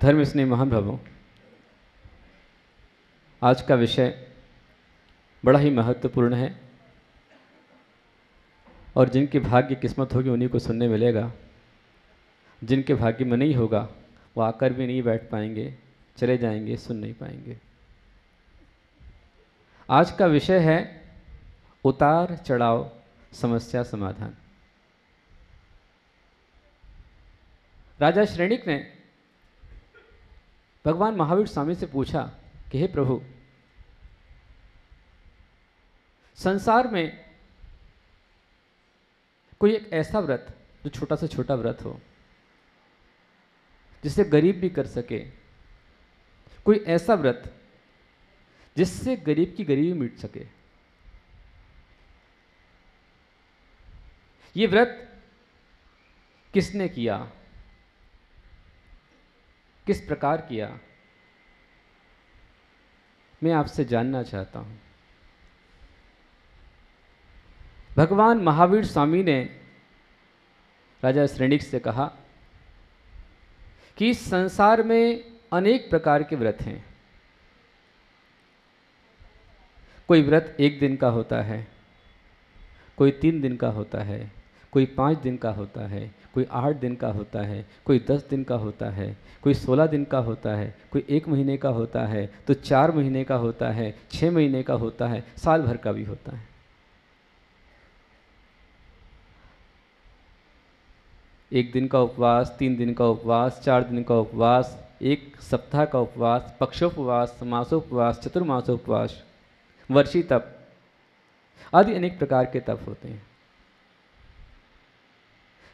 धर्म स्नेही महान भावों, आज का विषय बड़ा ही महत्वपूर्ण है और जिनकी भाग्य किस्मत होगी उन्हीं को सुनने मिलेगा। जिनके भाग्य में नहीं होगा वो आकर भी नहीं बैठ पाएंगे, चले जाएंगे, सुन नहीं पाएंगे। आज का विषय है उतार चढ़ाव समस्या समाधान। राजा श्रेणिक ने भगवान महावीर स्वामी से पूछा कि हे प्रभु, संसार में कोई एक ऐसा व्रत जो छोटा से छोटा व्रत हो, जिसे गरीब भी कर सके, कोई ऐसा व्रत जिससे गरीब की गरीबी मिट सके। ये व्रत किसने किया, किस प्रकार किया, मैं आपसे जानना चाहता हूं। भगवान महावीर स्वामी ने राजा श्रेणिक से कहा कि इस संसार में अनेक प्रकार के व्रत हैं। कोई व्रत 1 दिन का होता है, कोई 3 दिन का होता है, कोई 5 दिन का होता है, कोई 8 दिन का होता है, कोई 10 दिन का होता है, कोई 16 दिन का होता है, कोई 1 महीने का होता है, तो 4 महीने का होता है, 6 महीने का होता है, साल भर का भी होता है। 1 दिन का उपवास, 3 दिन का उपवास, 4 दिन का उपवास, 1 सप्ताह का उपवास, पक्षोपवास, मासोपवास, चतुर्मासोपवास, वर्षी तप आदि अनेक प्रकार के तप होते हैं।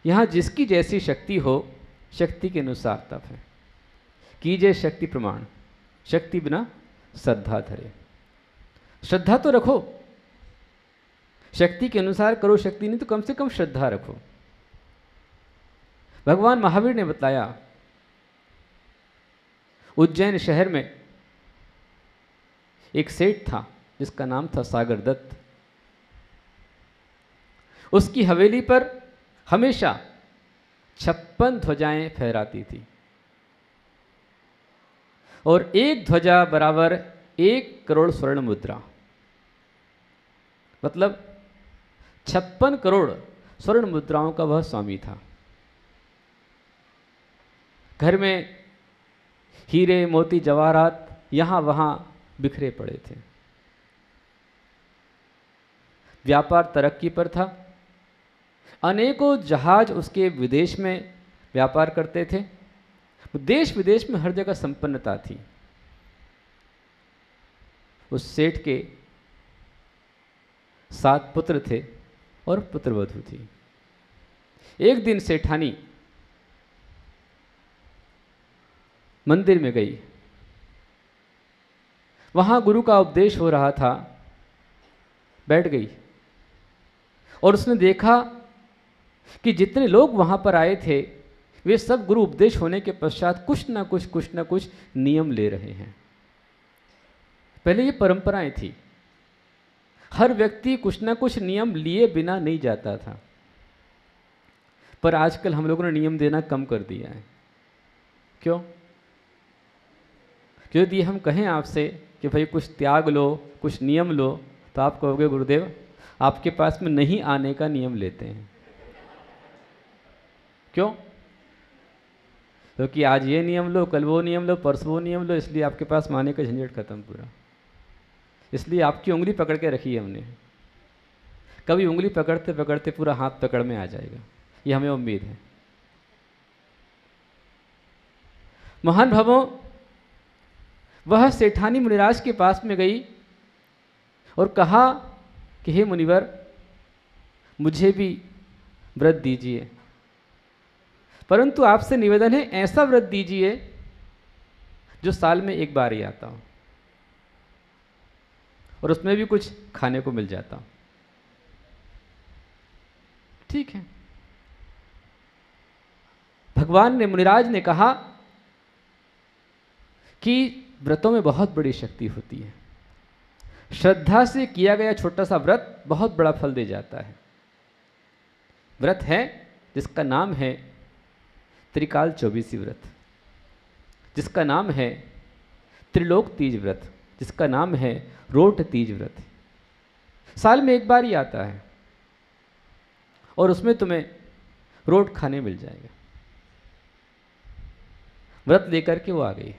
यहाँ जिसकी जैसी शक्ति हो, शक्ति के अनुसार तप है। कीजिए शक्ति प्रमाण, शक्ति बिना श्रद्धा धरे। श्रद्धा तो रखो, शक्ति के अनुसार करो, शक्ति नहीं तो कम से कम श्रद्धा रखो। भगवान महावीर ने बताया, उज्जैन शहर में एक सेठ था जिसका नाम था सागर दत्त। उसकी हवेली पर हमेशा 56 ध्वजाएं फहराती थी और एक ध्वजा बराबर 1 करोड़ स्वर्ण मुद्रा, मतलब 56 करोड़ स्वर्ण मुद्राओं का वह स्वामी था। घर में हीरे मोती जवाहरात यहां वहां बिखरे पड़े थे। व्यापार तरक्की पर था। अनेकों जहाज उसके विदेश में व्यापार करते थे। देश विदेश में हर जगह संपन्नता थी। उस सेठ के 7 पुत्र थे और पुत्रवधू थी। एक दिन सेठानी मंदिर में गई। वहां गुरु का उपदेश हो रहा था। बैठ गई और उसने देखा कि जितने लोग वहां पर आए थे वे सब गुरु उपदेश होने के पश्चात कुछ ना कुछ नियम ले रहे हैं। पहले ये परंपराएं थी, हर व्यक्ति कुछ ना कुछ नियम लिए बिना नहीं जाता था। पर आजकल हम लोगों ने नियम देना कम कर दिया है। क्यों? यदि हम कहें आपसे कि भाई कुछ त्याग लो, कुछ नियम लो, तो आप कहोगे गुरुदेव आपके पास में नहीं आने का नियम लेते हैं। क्यों? क्योंकि आज ये नियम लो, कल वो नियम लो, परसों वो नियम लो, इसलिए आपके पास माने का झंझट खत्म पूरा। इसलिए आपकी उंगली पकड़ के रखी है हमने। कभी उंगली पकड़ते पकड़ते पूरा हाथ पकड़ में आ जाएगा, ये हमें उम्मीद है। महान भावों, वह सेठानी मुनिराज के पास में गई और कहा कि हे मुनिवर, मुझे भी व्रत दीजिए, परंतु आपसे निवेदन है ऐसा व्रत दीजिए जो साल में 1 बार ही आता हो और उसमें भी कुछ खाने को मिल जाता हो। ठीक है। भगवान ने, मुनिराज ने कहा कि व्रतों में बहुत बड़ी शक्ति होती है। श्रद्धा से किया गया छोटा सा व्रत बहुत बड़ा फल दे जाता है। व्रत है जिसका नाम है त्रिकाल चौबीसी व्रत। जिसका नाम है त्रिलोक तीज व्रत, जिसका नाम है रोट तीज व्रत। साल में एक बार ही आता है और उसमें तुम्हें रोट खाने मिल जाएगा। व्रत लेकर के वो आ गई।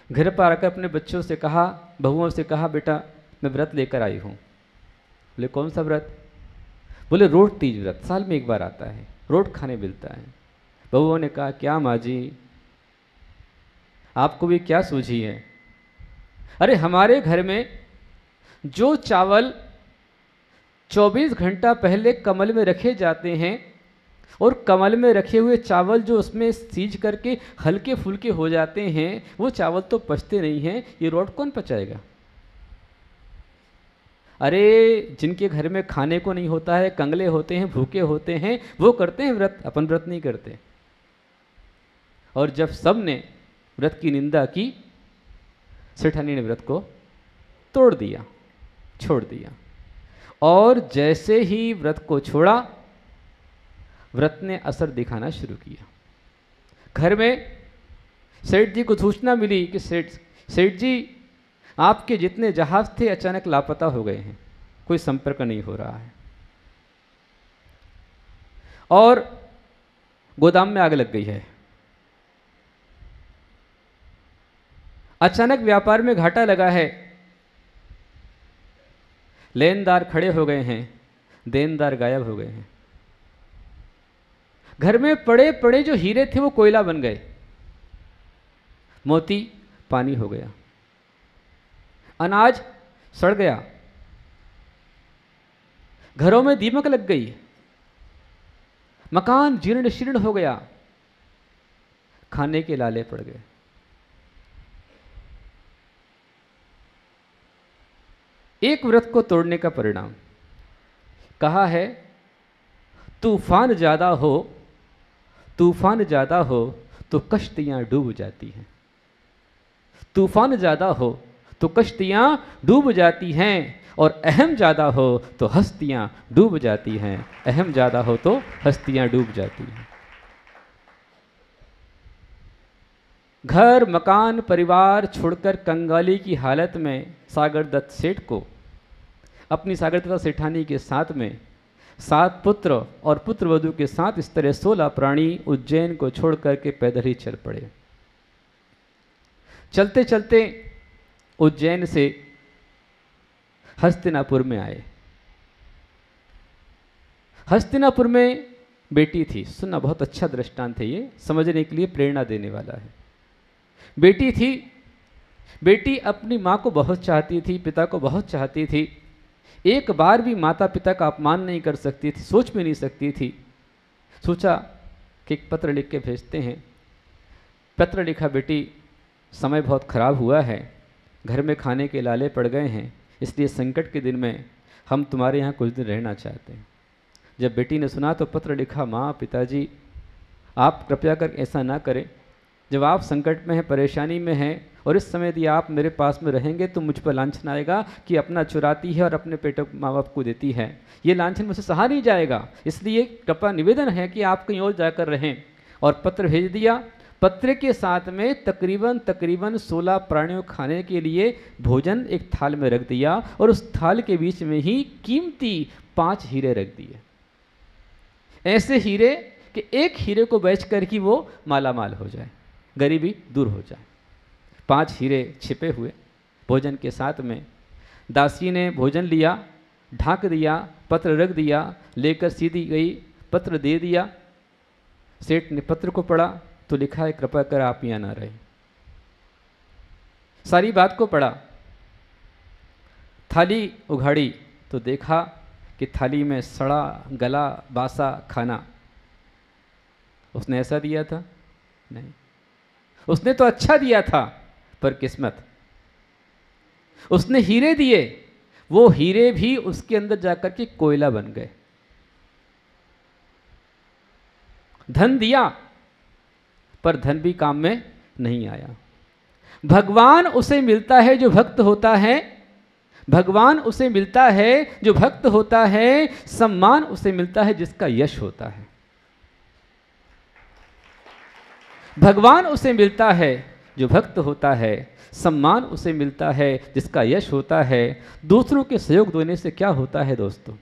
घर पर आकर अपने बच्चों से कहा, बहुओं से कहा, बेटा मैं व्रत लेकर आई हूँ। बोले कौन सा व्रत? बोले रोट तीज व्रत, साल में एक बार आता है, रोट खाने मिलता है। बहुओं ने कहा क्या माँ जी, आपको भी क्या सूझी है? अरे हमारे घर में जो चावल 24 घंटा पहले कमल में रखे जाते हैं और कमल में रखे हुए चावल जो उसमें सींच करके हल्के फुल्के हो जाते हैं, वो चावल तो पचते नहीं हैं, ये रोट कौन पचाएगा? अरे जिनके घर में खाने को नहीं होता है, कंगले होते हैं, भूखे होते हैं, वो करते हैं व्रत, अपन व्रत नहीं करते। और जब सब ने व्रत की निंदा की, सेठानी ने व्रत को तोड़ दिया, छोड़ दिया। और जैसे ही व्रत को छोड़ा, व्रत ने असर दिखाना शुरू किया। घर में सेठ जी को सूचना मिली कि सेठ जी आपके जितने जहाज थे अचानक लापता हो गए हैं, कोई संपर्क नहीं हो रहा है। और गोदाम में आग लग गई है, अचानक व्यापार में घाटा लगा है, लेनदार खड़े हो गए हैं, देनदार गायब हो गए हैं। घर में पड़े पड़े जो हीरे थे वो कोयला बन गए, मोती पानी हो गया, अनाज सड़ गया, घरों में दीमक लग गई, मकान जीर्ण शीर्ण हो गया, खाने के लाले पड़ गए। एक व्रत को तोड़ने का परिणाम कहा है, तूफान ज्यादा हो, तूफान ज्यादा हो तो कश्तियां डूब जाती हैं। तूफान ज्यादा हो तो कश्तियां डूब जाती हैं, और अहम ज्यादा हो तो हस्तियां डूब जाती हैं। अहम ज्यादा हो तो हस्तियां डूब जाती हैं। घर मकान परिवार छोड़कर कंगाली की हालत में सागर दत्त सेठ को अपनी सागर दत्त सेठानी के साथ में 7 पुत्र और पुत्र वधू के साथ इस तरह 16 प्राणी उज्जैन को छोड़ करके पैदल ही चल पड़े। चलते चलते उज्जैन से हस्तिनापुर में आए। हस्तिनापुर में बेटी थी, सुनना बहुत अच्छा दृष्टांत है ये, समझने के लिए प्रेरणा देने वाला है। बेटी थी, बेटी अपनी माँ को बहुत चाहती थी, पिता को बहुत चाहती थी, एक बार भी माता पिता का अपमान नहीं कर सकती थी, सोच भी नहीं सकती थी। सोचा कि एक पत्र लिख के भेजते हैं। पत्र लिखा, बेटी समय बहुत खराब हुआ है, घर में खाने के लाले पड़ गए हैं, इसलिए संकट के दिन में हम तुम्हारे यहाँ कुछ दिन रहना चाहते हैं। जब बेटी ने सुना तो पत्र लिखा, माँ पिताजी आप कृपया कर ऐसा ना करें, जब आप संकट में हैं, परेशानी में हैं, और इस समय यदि आप मेरे पास में रहेंगे तो मुझ पर लांछन आएगा कि अपना चुराती है और अपने पेटों माँ बाप को देती है। ये लांछन मुझसे सहा नहीं जाएगा, इसलिए कृपा निवेदन है कि आप कहीं और जाकर रहें। और पत्र भेज दिया। पत्र के साथ में तकरीबन 16 प्राणियों खाने के लिए भोजन एक थाल में रख दिया, और उस थाल के बीच में ही कीमती 5 हीरे रख दिए। ऐसे हीरे कि एक हीरे को बेच कर कि वो माला माल हो जाए, गरीबी दूर हो जाए। 5 हीरे छिपे हुए भोजन के साथ में। दासी ने भोजन लिया, ढाक दिया, पत्र रख दिया, लेकर सीधी गई, पत्र दे दिया। सेठ ने पत्र को पढ़ा तो लिखा है, कृपया कर आप यहाँ ना रहे। सारी बात को पढ़ा, थाली उघाड़ी तो देखा कि थाली में सड़ा गला बासा खाना। उसने ऐसा दिया था? नहीं, उसने तो अच्छा दिया था, पर किस्मत। उसने हीरे दिए, वो हीरे भी उसके अंदर जाकर के कोयला बन गए। धन दिया, पर धन भी काम में नहीं आया। भगवान उसे मिलता है जो भक्त होता है, भगवान उसे मिलता है जो भक्त होता है, सम्मान उसे मिलता है जिसका यश होता है। भगवान उसे मिलता है जो भक्त होता है, सम्मान उसे मिलता है जिसका यश होता है। दूसरों के सहयोग देने से क्या होता है दोस्तों?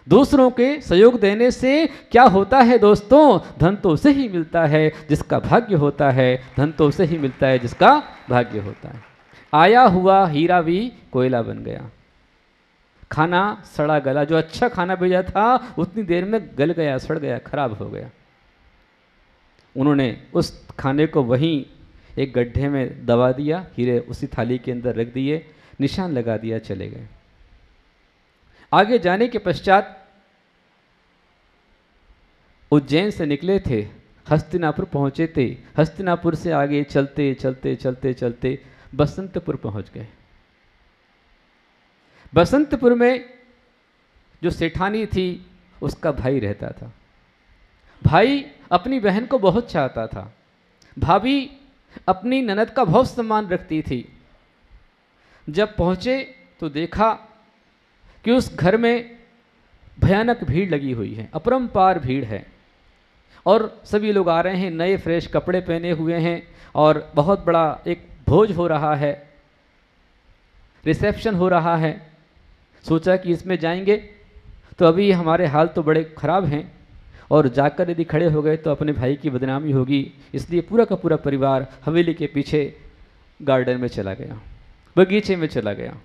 दूसरों के सहयोग देने से क्या होता है दोस्तों? धन तो उसे ही मिलता है जिसका भाग्य होता है, धन तो उसे ही मिलता है जिसका भाग्य होता है। आया हुआ हीरा भी कोयला बन गया, खाना सड़ा गला, जो अच्छा खाना भेजा था उतनी देर में गल गया, सड़ गया, खराब हो गया। उन्होंने उस खाने को वहीं एक गड्ढे में दबा दिया, हीरे उसी थाली के अंदर रख दिए, निशान लगा दिया, चले गए। आगे जाने के पश्चात उज्जैन से निकले थे, हस्तिनापुर पहुंचे थे। हस्तिनापुर से आगे चलते चलते चलते चलते बसंतपुर पहुंच गए। बसंतपुर में जो सेठानी थी उसका भाई रहता था। भाई अपनी बहन को बहुत चाहता था, भाभी अपनी ननद का बहुत सम्मान रखती थी। जब पहुंचे तो देखा कि उस घर में भयानक भीड़ लगी हुई है, अपरंपार भीड़ है, और सभी लोग आ रहे हैं, नए फ्रेश कपड़े पहने हुए हैं, और बहुत बड़ा एक भोज हो रहा है, रिसेप्शन हो रहा है। सोचा कि इसमें जाएंगे तो अभी हमारे हाल तो बड़े ख़राब हैं, और जाकर यदि खड़े हो गए तो अपने भाई की बदनामी होगी, इसलिए पूरा का पूरा परिवार हवेली के पीछे गार्डन में चला गया, बगीचे में चला गया।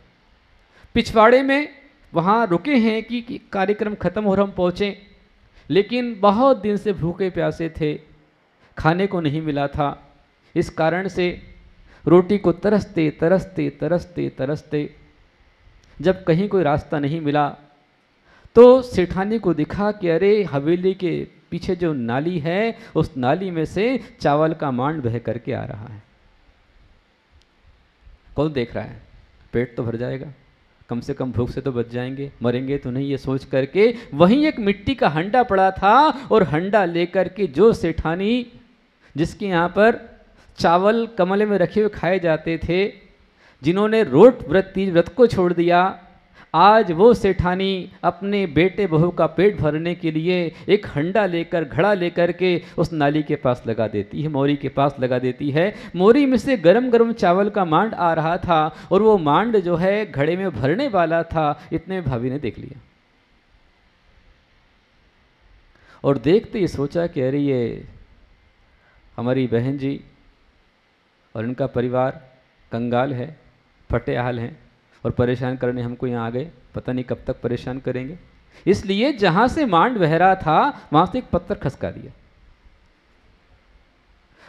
पिछवाड़े में वहाँ रुके हैं कि कार्यक्रम खत्म हो, हम पहुँचें, लेकिन बहुत दिन से भूखे प्यासे थे, खाने को नहीं मिला था। इस कारण से रोटी को तरसते तरसते तरसते तरसते जब कहीं कोई रास्ता नहीं मिला तो सेठानी को दिखा कि अरे हवेली के पीछे जो नाली है उस नाली में से चावल का मांड बह करके आ रहा है। कौन देख रहा है? पेट तो भर जाएगा, कम से कम भूख से तो बच जाएंगे, मरेंगे तो नहीं, ये सोच करके वहीं एक मिट्टी का हंडा पड़ा था, और हंडा लेकर के जो सेठानी जिसके यहाँ पर चावल कमले में रखे हुए खाए जाते थे, जिन्होंने रोट व्रत तीज व्रत को छोड़ दिया, आज वो सेठानी अपने बेटे बहू का पेट भरने के लिए एक हंडा लेकर, घड़ा लेकर के उस नाली के पास लगा देती है, मोरी के पास लगा देती है। मोरी में से गरम गरम चावल का मांड आ रहा था, और वो मांड जो है घड़े में भरने वाला था, इतने भाभी ने देख लिया, और देखते ही सोचा कि अरे ये हमारी बहन जी और इनका परिवार कंगाल है, फटे हाल हैं, और परेशान करने हमको यहाँ आ गए, पता नहीं कब तक परेशान करेंगे। इसलिए जहाँ से मांड बह रहा था वहाँ से एक पत्थर खसका दिया,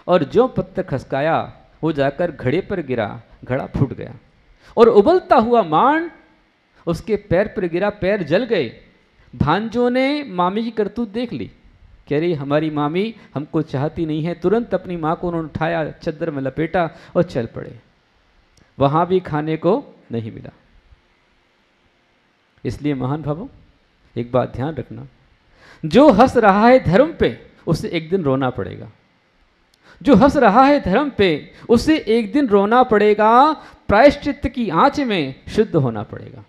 और जो पत्थर खसकाया वो जाकर घड़े पर गिरा, घड़ा फूट गया, और उबलता हुआ मांड उसके पैर पर गिरा, पैर जल गए। भांजों ने मामी की करतूत देख ली, कह रही हमारी मामी हमको चाहती नहीं है। तुरंत अपनी माँ को उन्होंने उठाया, चद्दर में लपेटा और चल पड़े। वहाँ भी खाने को नहीं मिला। इसलिए महान भावों, एक बात ध्यान रखना, जो हंस रहा है धर्म पे उसे एक दिन रोना पड़ेगा। जो हंस रहा है धर्म पे उसे एक दिन रोना पड़ेगा, प्रायश्चित्त की आंच में शुद्ध होना पड़ेगा।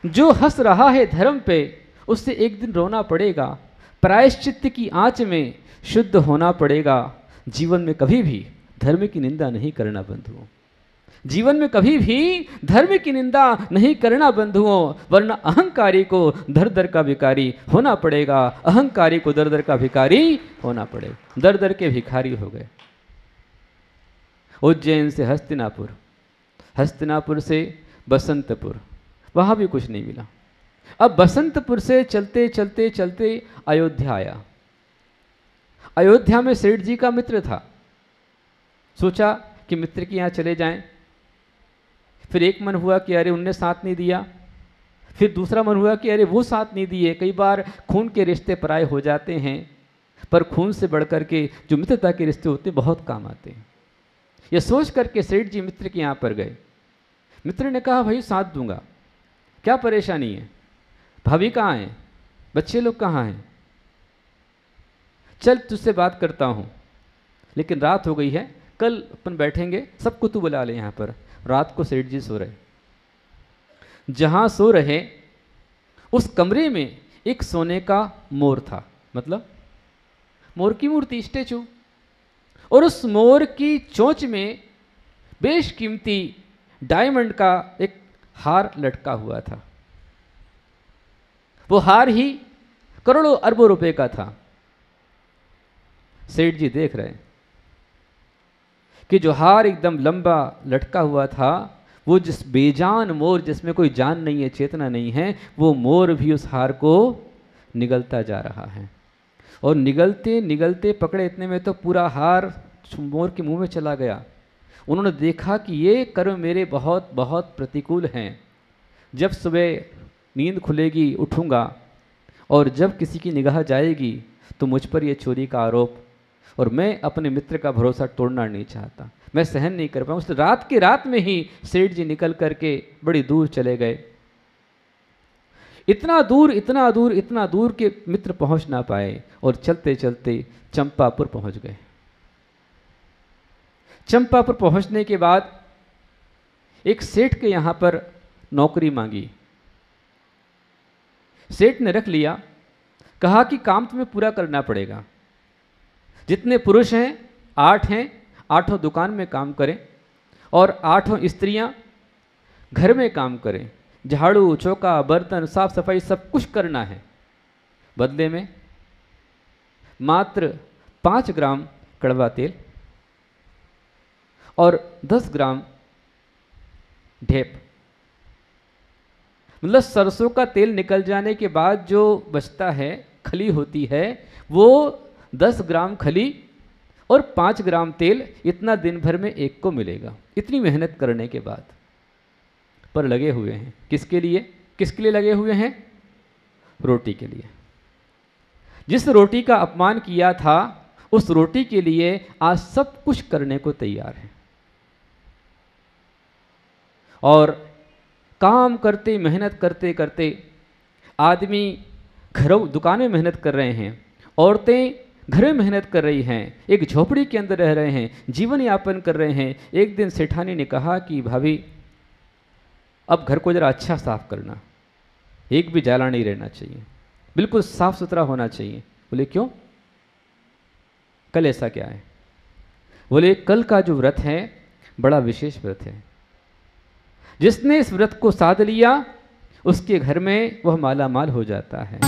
जो हंस रहा है धर्म पे उससे एक दिन रोना पड़ेगा, प्रायश्चित्त की आंच में शुद्ध होना पड़ेगा। जीवन में कभी भी धर्म की निंदा नहीं करना बंधुओं, जीवन में कभी भी धर्म की निंदा नहीं करना बंधुओं, वरना अहंकारी को दर दर का भिखारी होना पड़ेगा। अहंकारी को दर दर का भिखारी होना पड़ेगा। दर दर के भिखारी हो गए। उज्जैन से हस्तिनापुर, हस्तिनापुर से बसंतपुर, वहाँ भी कुछ नहीं मिला। अब बसंतपुर से चलते चलते चलते अयोध्या आया। अयोध्या में सेठ जी का मित्र था, सोचा कि मित्र के यहाँ चले जाएं। फिर एक मन हुआ कि अरे उनने साथ नहीं दिया, फिर दूसरा मन हुआ कि अरे वो साथ नहीं दिए। कई बार खून के रिश्ते पराये हो जाते हैं, पर खून से बढ़कर के जो मित्रता के रिश्ते होते हैं बहुत काम आते हैं। यह सोच करके सेठ जी मित्र के यहाँ पर गए। मित्र ने कहा भाई साथ दूंगा, क्या परेशानी है, भाभी कहाँ हैं, बच्चे लोग कहाँ हैं, चल तुझसे बात करता हूँ, लेकिन रात हो गई है, कल अपन बैठेंगे, सबको तू बुला ले यहाँ पर। रात को सेठ जी सो रहे, जहाँ सो रहे उस कमरे में एक सोने का मोर था। मतलब मोर की मूर्ति, स्टेचू, और उस मोर की चोंच में बेशकीमती डायमंड का एक हार लटका हुआ था। वो हार ही करोड़ों अरबों रुपए का था। सेठ जी देख रहे हैं कि जो हार एकदम लंबा लटका हुआ था, वो जिस बेजान मोर, जिसमें कोई जान नहीं है, चेतना नहीं है, वो मोर भी उस हार को निगलता जा रहा है। और निगलते निगलते पकड़े इतने में तो पूरा हार मोर के मुंह में चला गया। उन्होंने देखा कि ये कर्म मेरे बहुत बहुत प्रतिकूल हैं। जब सुबह नींद खुलेगी, उठूंगा, और जब किसी की निगाह जाएगी तो मुझ पर यह चोरी का आरोप, और मैं अपने मित्र का भरोसा तोड़ना नहीं चाहता, मैं सहन नहीं कर पाऊँ। उस रात की रात में ही सेठ जी निकल करके बड़ी दूर चले गए। इतना दूर, इतना दूर, इतना दूर कि मित्र पहुंच ना पाए, और चलते चलते चंपापुर पहुंच गए। चंपापुर पहुंचने के बाद एक सेठ के यहां पर नौकरी मांगी। सेठ ने रख लिया, कहा कि काम तुम्हें पूरा करना पड़ेगा। जितने पुरुष हैं 8 हैं, 8 दुकान में काम करें, और 8 स्त्रियां घर में काम करें। झाड़ू, चौका, बर्तन, साफ सफाई सब कुछ करना है। बदले में मात्र 5 ग्राम कड़वा तेल और 10 ग्राम ढेप, मतलब सरसों का तेल निकल जाने के बाद जो बचता है, खली होती है, वो 10 ग्राम खली और 5 ग्राम तेल, इतना दिन भर में एक को मिलेगा। इतनी मेहनत करने के बाद पर लगे हुए हैं किसके लिए? किसके लिए लगे हुए हैं? रोटी के लिए। जिस रोटी का अपमान किया था, उस रोटी के लिए आज सब कुछ करने को तैयार है। और काम करते, मेहनत करते करते आदमी घरों दुकानें मेहनत कर रहे हैं, औरतें घर में मेहनत कर रही हैं, एक झोपड़ी के अंदर रह रहे हैं, जीवन यापन कर रहे हैं। एक दिन सेठानी ने कहा कि भाभी अब घर को जरा अच्छा साफ करना, एक भी जाला नहीं रहना चाहिए, बिल्कुल साफ सुथरा होना चाहिए। बोले क्यों? कल ऐसा क्या है? बोले कल का जो व्रत है बड़ा विशेष व्रत है। जिसने इस व्रत को साध लिया उसके घर में वह माला माल हो जाता है।